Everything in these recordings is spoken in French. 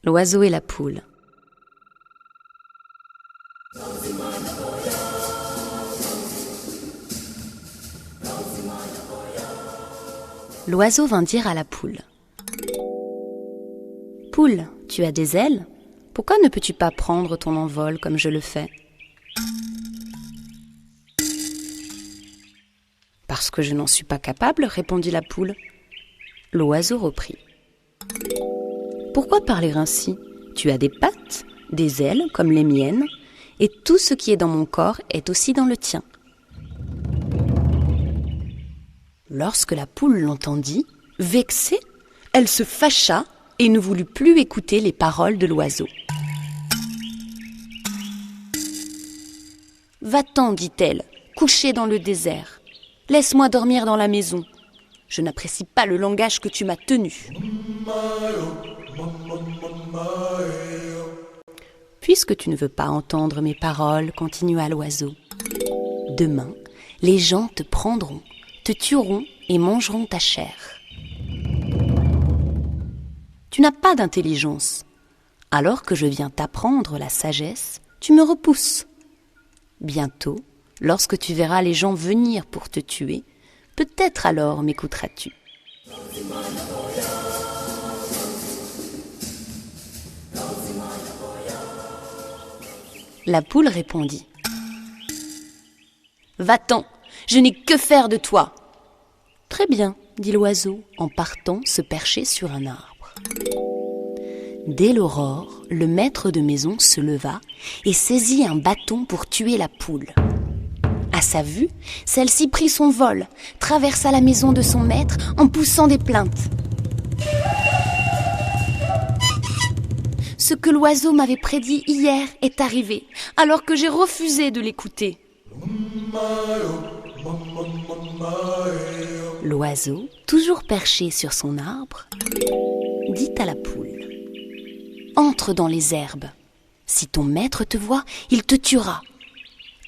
L'oiseau et la poule. L'oiseau vint dire à la poule: « Poule, tu as des ailes? Pourquoi ne peux-tu pas prendre ton envol comme je le fais ?»« Parce que je n'en suis pas capable, » répondit la poule. L'oiseau reprit: « Pourquoi parler ainsi? Tu as des pattes, des ailes comme les miennes, et tout ce qui est dans mon corps est aussi dans le tien. » Lorsque la poule l'entendit, vexée, elle se fâcha et ne voulut plus écouter les paroles de l'oiseau. « Va-t'en, dit-elle, coucher dans le désert. Laisse-moi dormir dans la maison. Je n'apprécie pas le langage que tu m'as tenu. » « Puisque tu ne veux pas entendre mes paroles, continua l'oiseau, demain, les gens te prendront, te tueront et mangeront ta chair. Tu n'as pas d'intelligence. Alors que je viens t'apprendre la sagesse, tu me repousses. Bientôt, lorsque tu verras les gens venir pour te tuer, peut-être alors m'écouteras-tu. La poule répondit: « Va-t'en, je n'ai que faire de toi. » « Très bien, » dit l'oiseau en partant se percher sur un arbre. Dès l'aurore, le maître de maison se leva et saisit un bâton pour tuer la poule. À sa vue, celle-ci prit son vol, traversa la maison de son maître en poussant des plaintes. « Ce que l'oiseau m'avait prédit hier est arrivé, alors que j'ai refusé de l'écouter. » L'oiseau, toujours perché sur son arbre, dit à la poule: « Entre dans les herbes. Si ton maître te voit, il te tuera.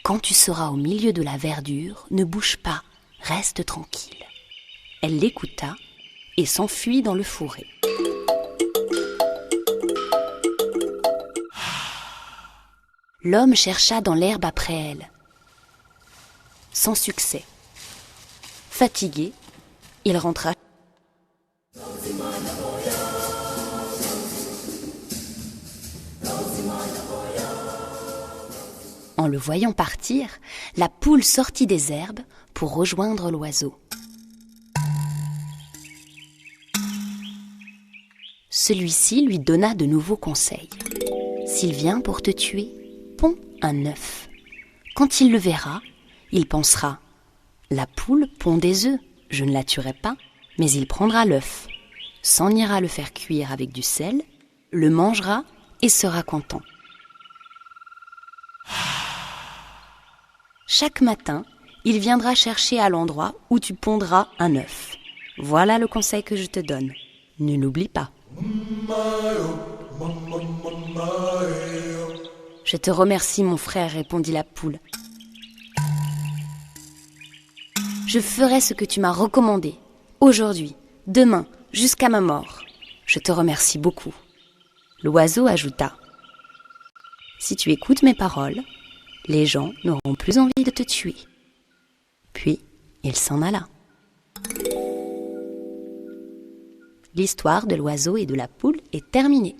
Quand tu seras au milieu de la verdure, ne bouge pas, reste tranquille. » Elle l'écouta et s'enfuit dans le fourré. L'homme chercha dans l'herbe après elle, sans succès. Fatigué, il rentra. En le voyant partir, la poule sortit des herbes pour rejoindre l'oiseau. Celui-ci lui donna de nouveaux conseils. S'il vient pour te tuer, ponds un œuf. Quand il le verra, il pensera: la poule pond des œufs, je ne la tuerai pas, mais il prendra l'œuf, s'en ira le faire cuire avec du sel, le mangera et sera content. Chaque matin, il viendra chercher à l'endroit où tu pondras un œuf. Voilà le conseil que je te donne. Ne l'oublie pas. Je te remercie, mon frère, répondit la poule. Je ferai ce que tu m'as recommandé, aujourd'hui, demain, jusqu'à ma mort. Je te remercie beaucoup. L'oiseau ajouta: si tu écoutes mes paroles, les gens n'auront plus envie de te tuer. Puis, il s'en alla. L'histoire de l'oiseau et de la poule est terminée.